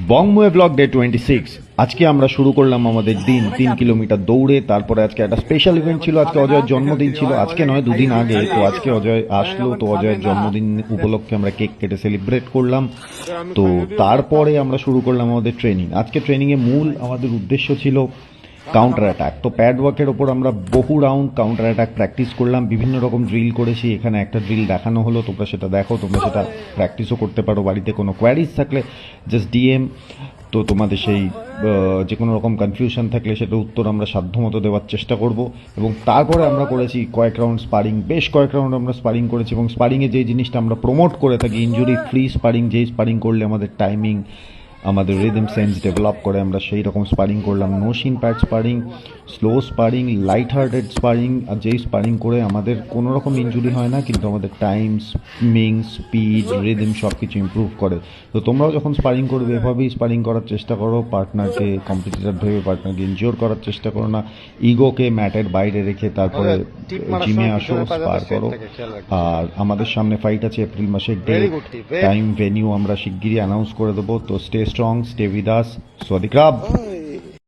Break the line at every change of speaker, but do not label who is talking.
বংমুয়ে blog day 26। আজকে আমরা শুরু করলাম আমাদের দিন 3 কিলোমিটার দৌড়ে। তারপরে আজকে একটা স্পেশাল ইভেন্ট ছিল, আজকে অজয়ের জন্মদিন ছিল। আজকে নয়, দুদিন আগে। তো আজকে অজয় আসলো, তো অজয়ের জন্মদিন উপলক্ষে আমরা কেক কেটে সেলিব্রেট করলাম। তো তারপরে আমরা শুরু করলাম আমাদের ট্রেনিং। আজকে ট্রেনিংয়ে মূল আমাদের উদ্দেশ্য ছিল কাউন্টার অ্যাটাক। তো প্যাড ওয়ার্কের ওপর আমরা বহু রাউন্ড কাউন্টার অ্যাটাক প্র্যাকটিস করলাম, বিভিন্ন রকম ড্রিল করেছি। এখানে একটা ড্রিল দেখানো হলো, তোমরা সেটা দেখো, তোমরা সেটা প্র্যাকটিসও করতে পারো বাড়িতে। কোনো কোয়ারিজ থাকলে জাস্ট ডিএম। তো তোমাদের সেই যে কোনো রকম কনফিউশন থাকলে সেটার উত্তর আমরা সাধ্যমতো দেওয়ার চেষ্টা করব। এবং তারপরে আমরা করেছি কয়েক রাউন্ড স্পারিং, বেশ কয়েক রাউন্ড আমরা স্পারিং করেছি। এবং স্পারিংয়ে যেই জিনিসটা আমরা প্রমোট করে থাকি, ইনজুরি ফ্রি স্পারিং, যেই স্পারিং করলে আমাদের টাইমিং, আমাদের রিদম সেন্স ডেভেলপ করে, আমরা সেই রকম স্পারিং করলাম। No shin pad sparring, slow sparring, light hearted sparring. আর যেই স্পারিং করে আমাদের কোনো রকম ইনজুরি হয় না, কিন্তু আমাদের টাইম, সুইমিং, স্পিড, রিদম সব কিছু ইম্প্রুভ করে। তো তোমরাও যখন স্পারিং করবে এভাবেই স্পারিং করার চেষ্টা করো। পার্টনারকে কম্পিটিটর ভেবে পার্টনারকে ইনজিওর করার চেষ্টা করো না। ইগোকে ম্যাটের বাইরে রেখে তারপরে জিমে আসো, স্পার করো। আর আমাদের সামনে ফাইট আছে এপ্রিল মাসের ডেট, টাইম, ভেনিউ আমরা শিগগিরই অ্যানাউন্স করে দেবো। তো stay strong, stay with us. Saudi crab.